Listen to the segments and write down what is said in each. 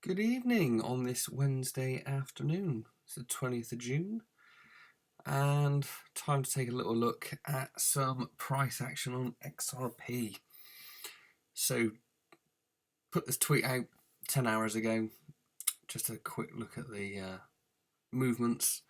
Good evening on this Wednesday afternoon. It's the 20th of June, and time to take a little look at some price action on XRP. So, put this tweet out 10 hours ago. Just a quick look at the movements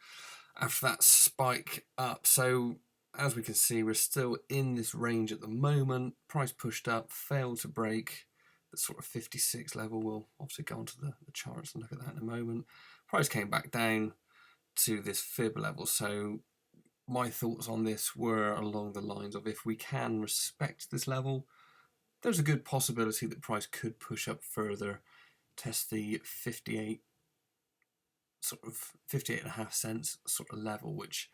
after that spike up. So, as we can see, we're still in this range at the moment. Price pushed up, failed to break the sort of 56 level. We'll obviously go onto the charts and look at that in a moment. Price came back down to this fib level. So my thoughts on this were along the lines of, if we can respect this level, there's a good possibility that price could push up further, test the 58 and a half cents sort of level, which,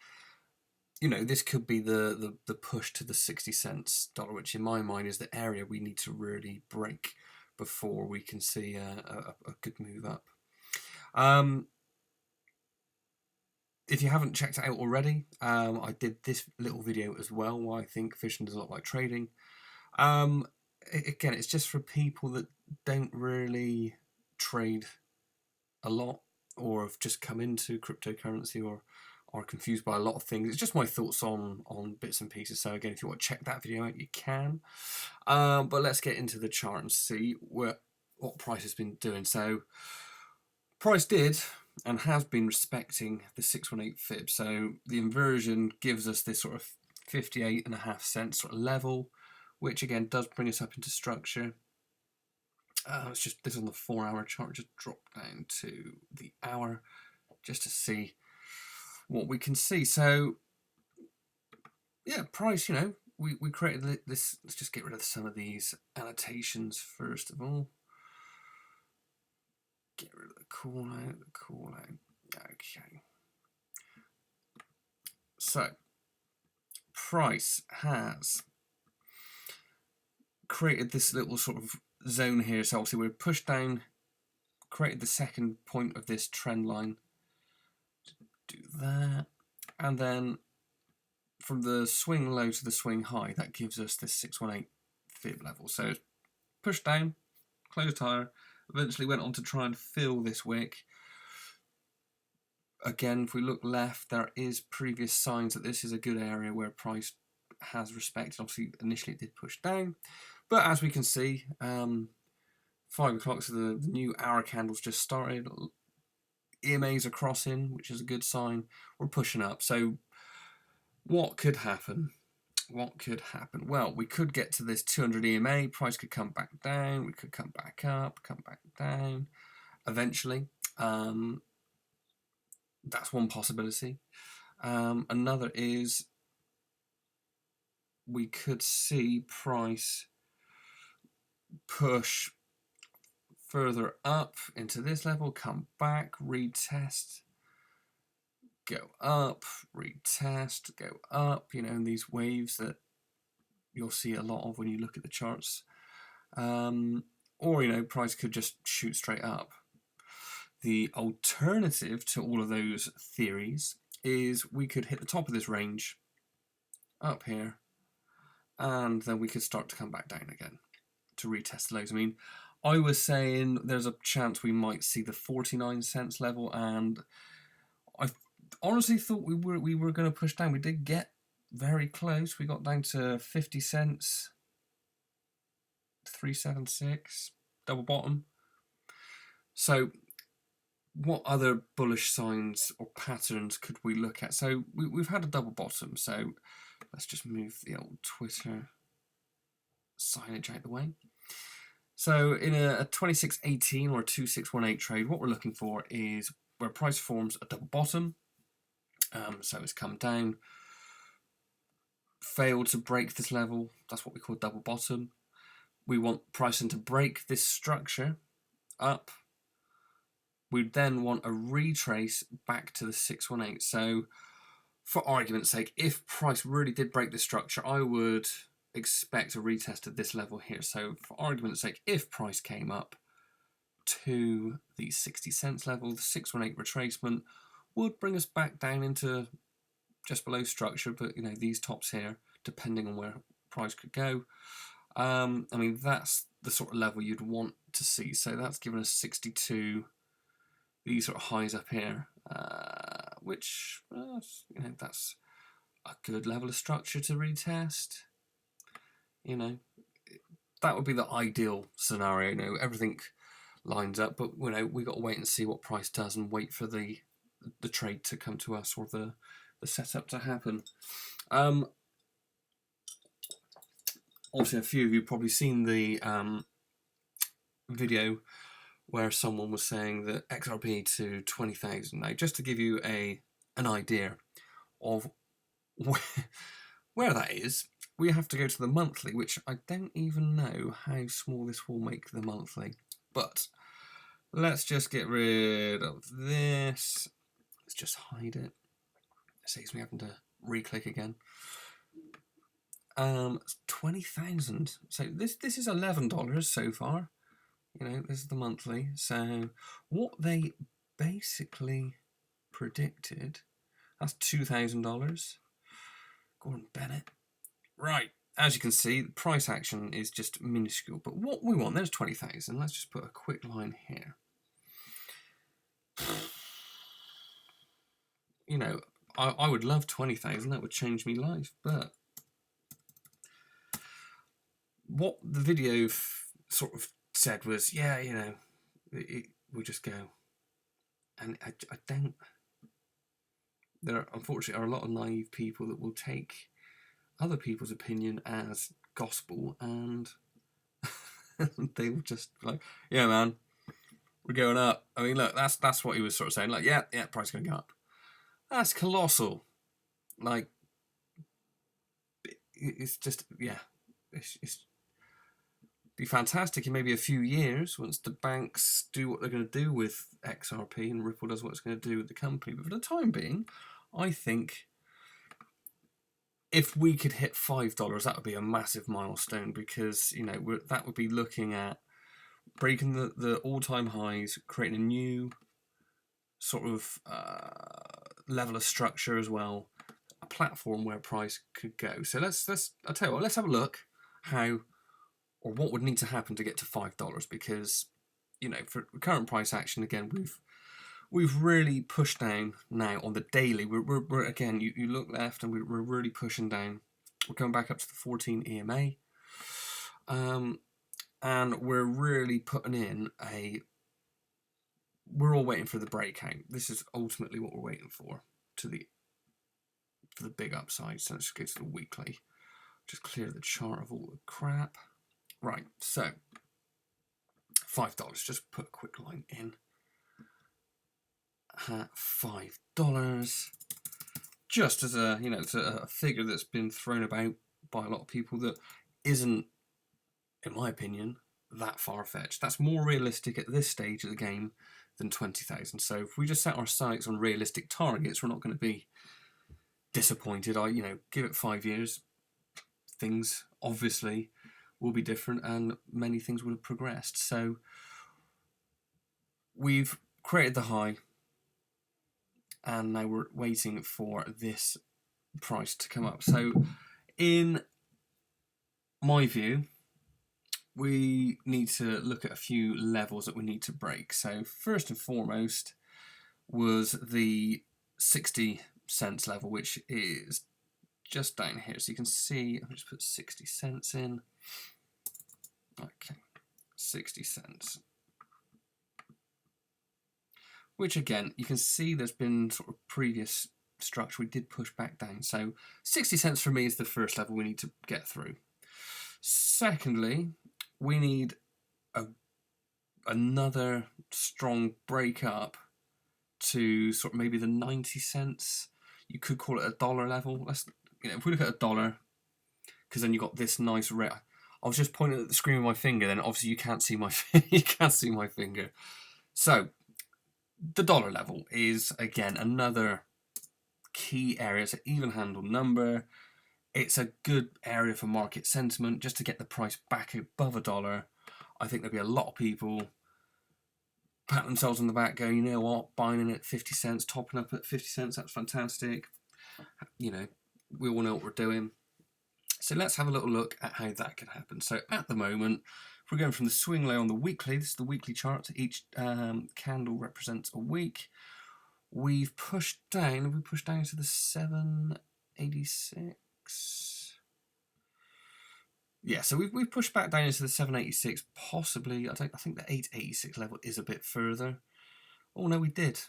you know, this could be the push to the 60 cents dollar, which in my mind is the area we need to really break before we can see a good move up. If you haven't checked it out already, I did this little video as well, why I think fishing does not like trading. Again, it's just for people that don't really trade a lot, or have just come into cryptocurrency, or are confused by a lot of things. It's just my thoughts on bits and pieces. So again, if you want to check that video out, you can. But let's get into the chart and see what price has been doing. So price did and has been respecting the 618 fib. So the inversion gives us this sort of 58 and a half cents sort of level, which again does bring us up into structure. It's just this on the 4-hour chart. Just drop down to the hour just to see what we can see. So yeah, price, you know, we created this. Let's just get rid of some of these annotations first of all. Get rid of the call out, Okay. So price has created this little sort of zone here. So obviously we're pushed down, created the second point of this trend line. Do that, and then from the swing low to the swing high, that gives us this 618 fib level. So pushed down, closed higher, eventually went on to try and fill this wick. Again, if we look left, there is previous signs that this is a good area where price has respected. Obviously, initially it did push down, but as we can see, 5 o'clock, so the new hour candles just started. EMAs are crossing, which is a good sign. We're pushing up. So what could happen? What could happen? Well, we could get to this 200 EMA, price could come back down, we could come back up, come back down eventually. That's one possibility. Another is we could see price push further up into this level, come back, retest, go up, retest, go up, you know, in these waves that you'll see a lot of when you look at the charts. Or, you know, price could just shoot straight up. The alternative to all of those theories is we could hit the top of this range up here, and then we could start to come back down again to retest the lows. I mean, I was saying there's a chance we might see the 49 cents level, and I honestly thought we were going to push down. We did get very close. We got down to 50 cents, 376, double bottom. So what other bullish signs or patterns could we look at? So we've had a double bottom. So let's just move the old Twitter signage out the way. So in a 2618 or a 2618 trade, what we're looking for is where price forms a double bottom. So it's come down, failed to break this level. That's what we call double bottom. We want pricing to break this structure up. We then want a retrace back to the 618. So for argument's sake, if price really did break the structure, I would expect a retest at this level here. So for argument's sake, if price came up to the 60 cents level, the 618 retracement would bring us back down into just below structure, but you know, these tops here, depending on where price could go. I mean, that's the sort of level you'd want to see. So that's given us 62, these sort of highs up here, which, you know, that's a good level of structure to retest. You know, that would be the ideal scenario. You know, everything lines up, but you know, we got to wait and see what price does and wait for the trade to come to us or the setup to happen. Obviously, a few of you probably seen the video where someone was saying that XRP to 20,000. Now, just to give you an idea of where that is, we have to go to the monthly, which I don't even know how small this will make the monthly. But let's just get rid of this. Let's just hide it. It saves me having to re-click again. 20,000. So this is $11 so far. You know, this is the monthly. So what they basically predicted, that's $2,000. Gordon Bennett. Right, as you can see, the price action is just minuscule. But what we want, there's 20,000. Let's just put a quick line here. You know, I would love 20,000. That would change me life. But what the video sort of said was, yeah, you know, we'll just go. And I don't. There, unfortunately, are a lot of naive people that will take other people's opinion as gospel, and they will just be like, yeah, man, we're going up. I mean, look, that's what he was sort of saying. Like, yeah, price is going to go up. That's colossal. Like, it's just, yeah, it's be fantastic in maybe a few years once the banks do what they're going to do with XRP and Ripple does what it's going to do with the company. But for the time being, I think if we could hit $5, that would be a massive milestone, because, you know, that would be looking at breaking the all-time highs, creating a new sort of level of structure as well, a platform where price could go. So I'll tell you what, let's have a look how or what would need to happen to get to $5, because, you know, for current price action, again, we've really pushed down now on the daily. We're again, you look left and we're really pushing down. We're going back up to the 14 EMA, and we're really putting in we're all waiting for the breakout. This is ultimately what we're waiting for the big upside. So let's go to the weekly. Just clear the chart of all the crap. Right, so $5. Just put a quick line in. $5. Just as a, you know, it's a figure that's been thrown about by a lot of people that isn't, in my opinion, that far-fetched. That's more realistic at this stage of the game than 20,000. So if we just set our sights on realistic targets, we're not going to be disappointed. You know, give it 5 years, things obviously will be different and many things will have progressed. So we've created the high, and now we're waiting for this price to come up. So in my view, we need to look at a few levels that we need to break. So first and foremost was the 60 cents level, which is just down here. So you can see, I'll just put 60 cents in. Okay, 60 cents. Which again, you can see there's been sort of previous structure. We did push back down. So 60 cents for me is the first level we need to get through. Secondly, we need another strong break up to sort of maybe the 90 cents. You could call it a dollar level. You know, if we look at $1, because then you got this nice red. I was just pointing at the screen with my finger. Then obviously you can't see my you can't see my finger. So the dollar level is again another key area. It's an even handle number. It's a good area for market sentiment, just to get the price back above $1. I think there'll be a lot of people pat themselves on the back, going, you know what, buying in at 50 cents, topping up at 50 cents. That's fantastic. You know, we all know what we're doing. So let's have a little look at how that can happen. So at the moment, We're going from the swing low on the weekly. This is the weekly chart. Each candle represents a week. We've pushed down. We pushed down to the 786. Yeah, so we've pushed back down into the 786. Possibly, I think the 886 level is a bit further. Oh no, we did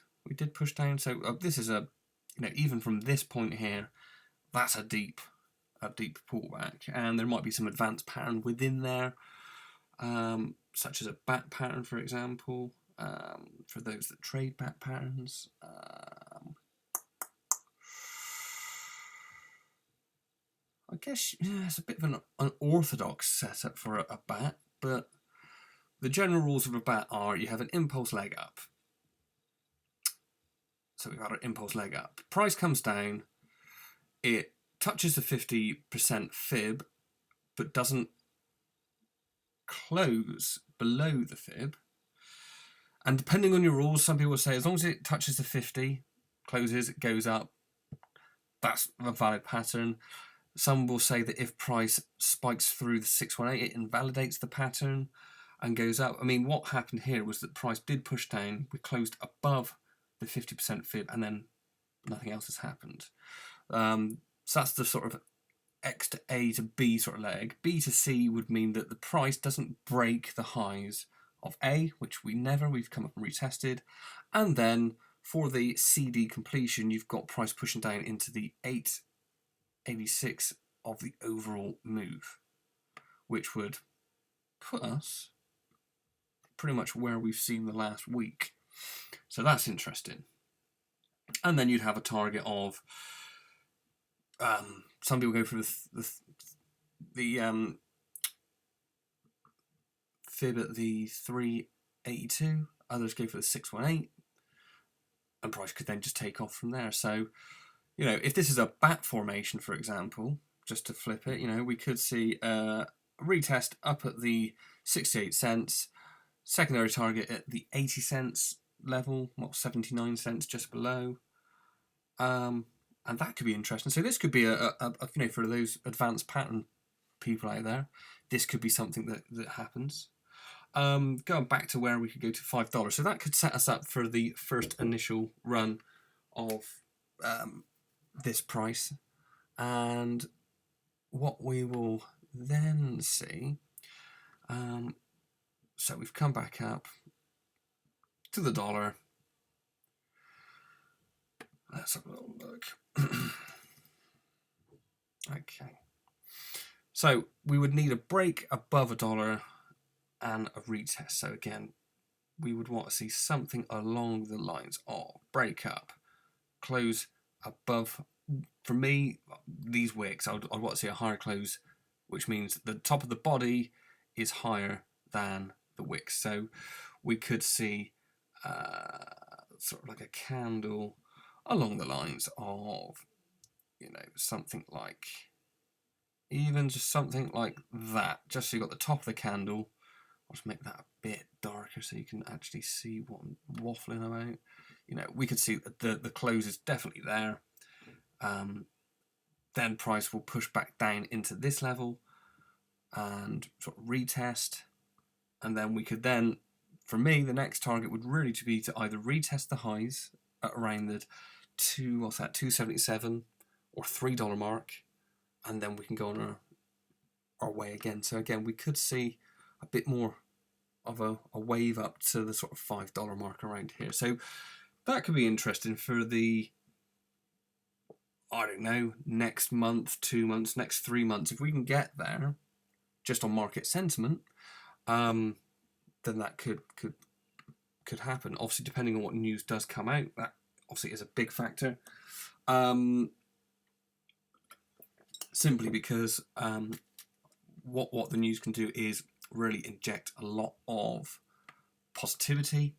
push down. So this is a, even from this point here, that's a deep pullback, and there might be some advanced pattern within there. Such as a bat pattern, for example, for those that trade bat patterns. I guess it's a bit of an unorthodox setup for a bat, but the general rules of a bat are you have an impulse leg up. So we've got an impulse leg up. Price comes down, it touches the 50% fib, but doesn't close below the fib. And depending on your rules, some people say as long as it touches the 50, closes, it goes up, that's a valid pattern. Some will say that if price spikes through the 618, it invalidates the pattern and goes up. I mean, what happened here was that price did push down, we closed above the 50% fib, and then nothing else has happened. So that's the sort of X to A to B sort of leg. B to C would mean that the price doesn't break the highs of A, which we've come up and retested. And then for the CD completion, you've got price pushing down into the 886 of the overall move, which would put us pretty much where we've seen the last week. So that's interesting. And then you'd have a target of some people go for the fib at the 382, others go for the 618, and price could then just take off from there. So, if this is a bat formation, for example, just to flip it, we could see a retest up at the 68 cents, secondary target at the 80 cents level, 79 cents just below. And that could be interesting. So this could be a for those advanced pattern people out there, this could be something that happens. Going back to where we could go to $5. So that could set us up for the first initial run of this price. And what we will then see, so we've come back up to the dollar. Let's have a little look. Okay. So we would need a break above $1 and a retest. So again, we would want to see something along the lines of break up, close above. For me, these wicks, I'd want to see a higher close, which means the top of the body is higher than the wicks. So we could see sort of like a candle along the lines of, something like, even just something like that, just so you've got the top of the candle. I'll just make that a bit darker so you can actually see what I'm waffling about. We could see that the close is definitely there. Then price will push back down into this level and sort of retest. And then we could then, for me, the next target would really to be to either retest the highs at around the 277 or $3 mark, and then we can go on our way again. So again, we could see a bit more of a wave up to the sort of $5 mark around here. So that could be interesting for the, I don't know, next month, 2 months, next 3 months. If we can get there just on market sentiment, then that could happen. Obviously, depending on what news does come out, that obviously is a big factor. Simply because what the news can do is really inject a lot of positivity.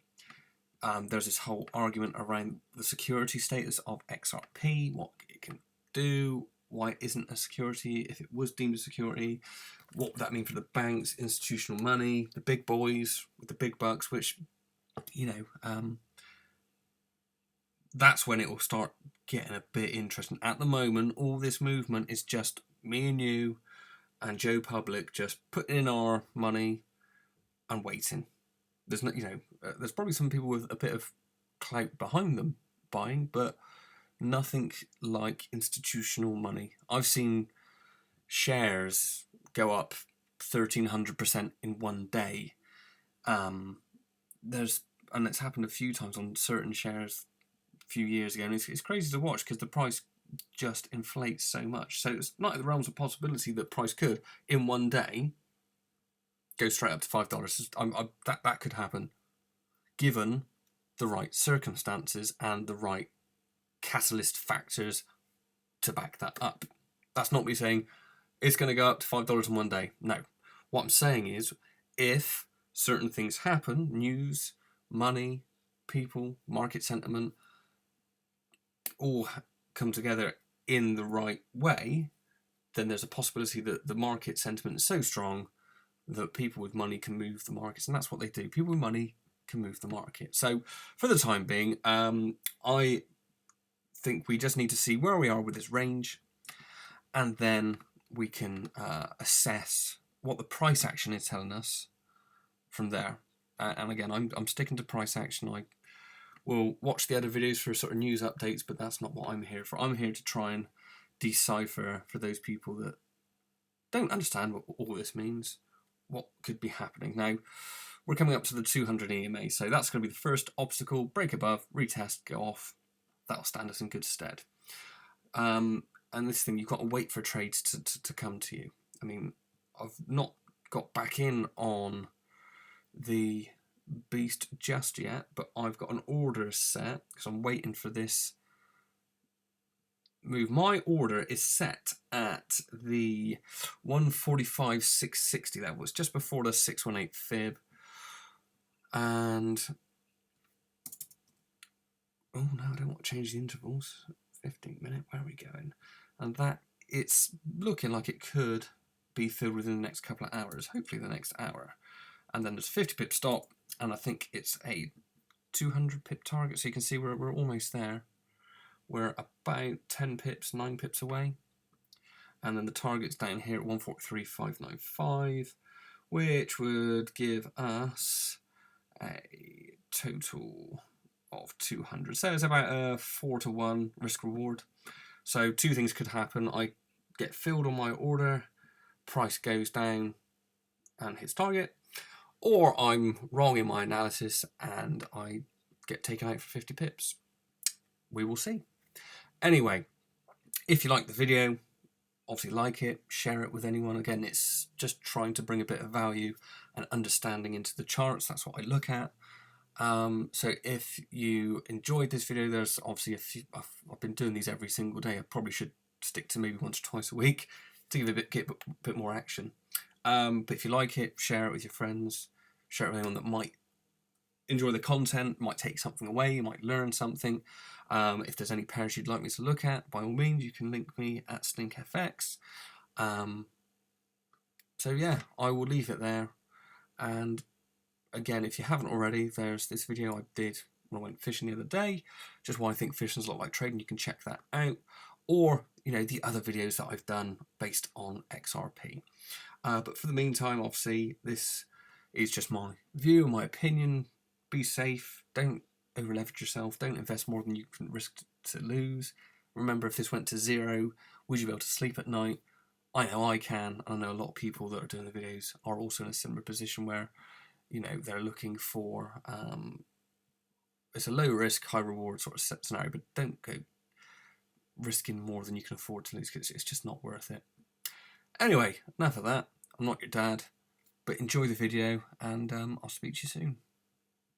There's this whole argument around the security status of XRP, what it can do, why it isn't a security, if it was deemed a security, what would that mean for the banks, institutional money, the big boys with the big bucks, which, that's when it will start getting a bit interesting. At the moment, all this movement is just me and you and Joe Public just putting in our money and waiting. There's no, there's probably some people with a bit of clout behind them buying, but nothing like institutional money. I've seen shares go up 1,300% in one day. And it's happened a few times on certain shares a few years ago, and it's crazy to watch because the price just inflates so much. So it's not in the realms of possibility that price could in one day go straight up to $5. That could happen, given the right circumstances and the right catalyst factors to back that up. That's not me saying it's going to go up to $5 in one day. No. What I'm saying is, if certain things happen, news, money, people, market sentiment, all come together in the right way, then there's a possibility that the market sentiment is so strong that people with money can move the markets, and that's what they do. People with money can move the market. So for the time being, I think we just need to see where we are with this range, and then we can assess what the price action is telling us from there. And again, I'm sticking to price action. I will watch the other videos for sort of news updates, but that's not what I'm here for. I'm here to try and decipher, for those people that don't understand what all this means, what could be happening. Now, we're coming up to the 200 EMA, so that's going to be the first obstacle. Break above, retest, go off. That'll stand us in good stead. And this thing, you've got to wait for trades to come to you. I mean, I've not got back in on the beast just yet, but I've got an order set because I'm waiting for this move. My order is set at the 145.660 level. It's just before the 618 fib. And oh no, I don't want to change the intervals. 15-minute, where are we going? And that, it's looking like it could be filled within the next couple of hours, hopefully the next hour. And then there's a 50 pip stop, and I think it's a 200 pip target, so you can see we're almost there. We're about 10 pips, 9 pips away. And then the target's down here at 143.595, which would give us a total of 200. So it's about a 4-to-1 risk reward. So two things could happen. I get filled on my order, price goes down and hits target, or I'm wrong in my analysis and I get taken out for 50 pips. We will see. Anyway, if you like the video, obviously like it, share it with anyone. Again, it's just trying to bring a bit of value and understanding into the charts. That's what I look at. So if you enjoyed this video, there's obviously a few, I've been doing these every single day. I probably should stick to maybe once or twice a week to give it a bit more action. But if you like it, share it with your friends, share it with anyone that might enjoy the content, might take something away, you might learn something. If there's any pairs you'd like me to look at, by all means, you can link me at SlinkFX. So yeah, I will leave it there. And again, if you haven't already, there's this video I did when I went fishing the other day, just why I think fishing's a lot like trading. You can check that out. Or, the other videos that I've done based on XRP. But for the meantime, obviously, this is just my view, my opinion. Be safe. Don't over leverage yourself. Don't invest more than you can risk to lose. Remember, if this went to zero, would you be able to sleep at night? I know I can. I know a lot of people that are doing the videos are also in a similar position where, they're looking for, it's a low risk, high reward sort of scenario, but don't go risking more than you can afford to lose because it's just not worth it. Anyway, enough of that. I'm not your dad, but enjoy the video and I'll speak to you soon.